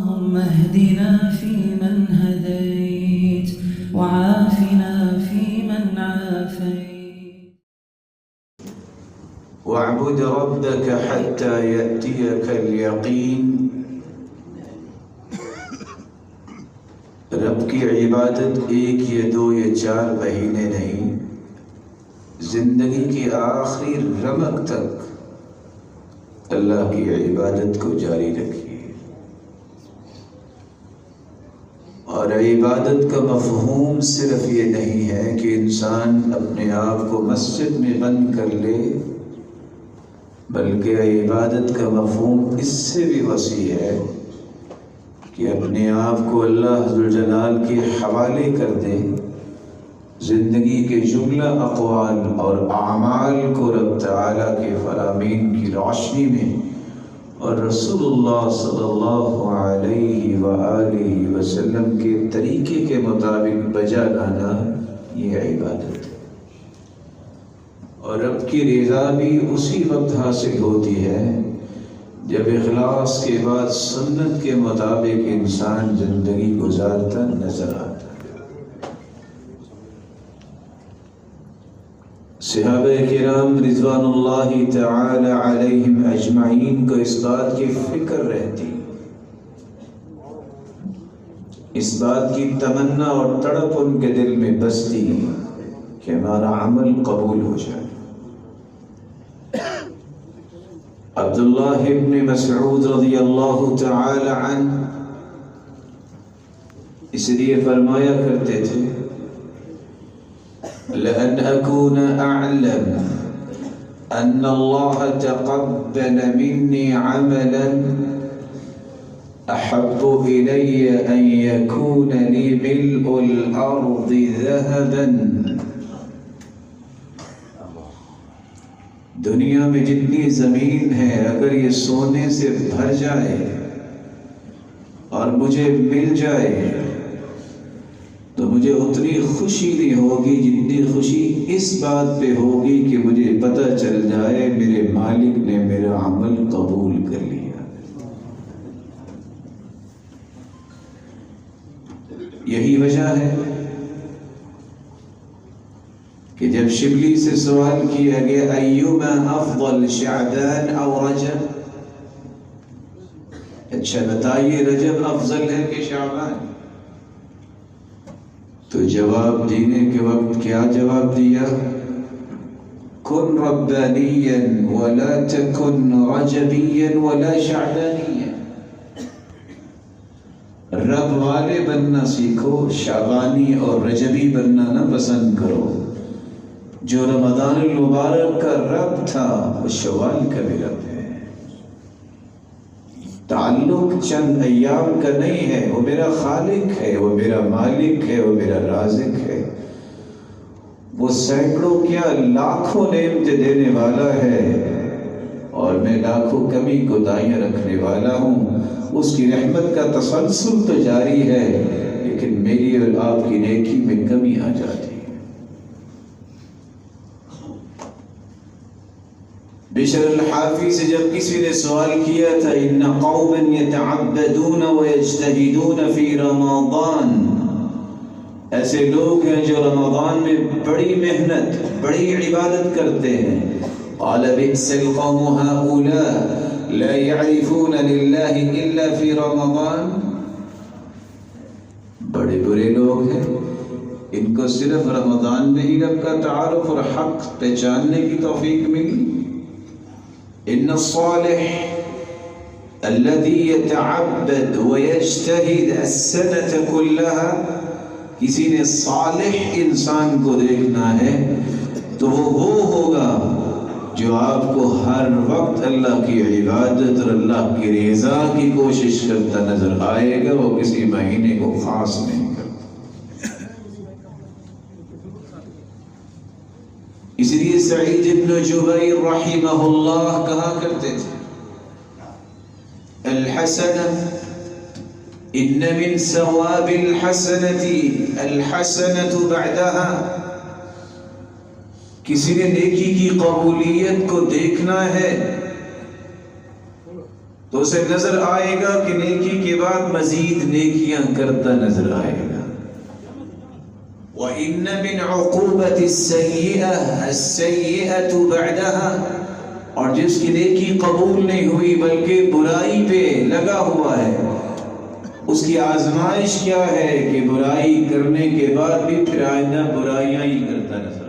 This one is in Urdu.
اللهم اهدنا فيمن هديت وعافنا فيمن عافيت واعبد ربك حتى يأتيك اليقين. رب کی عبادت ایک یا دو یا 4 مہینے نہیں، زندگی کی آخری رمق تک اللہ کی عبادت کو جاری رکھیے. اور عبادت کا مفہوم صرف یہ نہیں ہے کہ انسان اپنے آپ کو مسجد میں بند کر لے، بلکہ عبادت کا مفہوم اس سے بھی وسیع ہے کہ اپنے آپ کو اللہ ذوالجلال کے حوالے کر دے، زندگی کے جملہ اقوال اور اعمال کو رب تعالیٰ کے فرامین کی روشنی میں اور رسول اللہ صلی اللہ علیہ وآلہ وسلم کے طریقے کے مطابق بجا لانا، یہ عبادت ہے. اور رب کی رضا بھی اسی وقت حاصل ہوتی ہے جب اخلاص کے بعد سنت کے مطابق انسان زندگی گزارتا نظر آتا ہے. صحابہ کرام رضوان اللہ تعالی علیہم اجمعین کو اس بات کی فکر رہتی، اس بات کی تمنا اور تڑپ ان کے دل میں بستی کہ ہمارا عمل قبول ہو جائے. عبداللہ ابن مسعود رضی اللہ تعالی عنہ اس لیے فرمایا کرتے تھے، لأن أكون أعلم أن الله تقبل مني عملا أحب إلي أن يكون لي ملء الأرض ذهبا. دنیا میں جتنی زمین ہے اگر یہ سونے سے بھر جائے اور مجھے مل جائے تو مجھے اتنی خوشی نہیں ہوگی جتنی خوشی اس بات پہ ہوگی کہ مجھے پتہ چل جائے میرے مالک نے میرا عمل قبول کر لیا. یہی وجہ ہے کہ جب شبلی سے سوال کیا گیا ایما افضل شعبان او رجب، اچھا بتائیے رجب افضل ہے کہ شعبان؟ تو جواب دینے کے وقت کیا جواب دیا؟ کن ربانیا ولا تکن رجبیا ولا شعبانیا. رب والے بننا سیکھو، شعبانی اور رجبی بننا نہ پسند کرو. جو رمضان المبارک کا رب تھا وہ شوال کا بھی رب ہے. تعلق چند ایام کا نہیں ہے، وہ میرا خالق ہے، وہ میرا مالک ہے، وہ میرا رازق ہے. وہ سینکڑوں کیا لاکھوں نعمتیں دینے والا ہے اور میں لاکھوں کمی کوتاہیاں رکھنے والا ہوں. اس کی رحمت کا تسلسل تو جاری ہے لیکن میری اور آپ کی نیکی میں کمی آ جاتی ہے. بشر الحافی سے جب کسی نے سوال کیا تھا ان قوما یتعبدون ویجتہدون فی رمضان، ایسے لوگ ہیں جو رمضان میں بڑی محنت بڑی عبادت کرتے ہیں. قال بئس القوم هؤلاء لا يعرفون لله الا في رمضان. بڑے برے لوگ ہیں، ان کو صرف رمضان میں ہی رب کا تعارف اور حق پہچاننے کی توفیق ملی. ان الصالح الذي يتعبد ويجتهد السنة كلها، کسی نے صالح انسان کو دیکھنا ہے تو وہ ہوگا جو آپ کو ہر وقت اللہ کی عبادت اور اللہ کی رضا کی کوشش کرتا نظر آئے گا. وہ کسی مہینے کو خاص نہیں کرتا. اس لیے سعید بن جبیر رحمہ اللہ کہا کرتے تھے الحسنہ ان من ثواب الحسنة الحسنة بعدها. کسی نے نیکی کی قبولیت کو دیکھنا ہے تو اسے نظر آئے گا کہ نیکی کے بعد مزید نیکیاں کرتا نظر آئے گا۔ وَإِنَّ مِنْ عُقُوبَةِ السَّيِّئَةِ السَّيِّئَةُ بَعْدَهَا، اور جس کی نیکی قبول نہیں ہوئی بلکہ برائی پہ لگا ہوا ہے، اس کی آزمائش کیا ہے کہ برائی کرنے کے بعد بھی پھر آئندہ برائیاں ہی کرتا نظر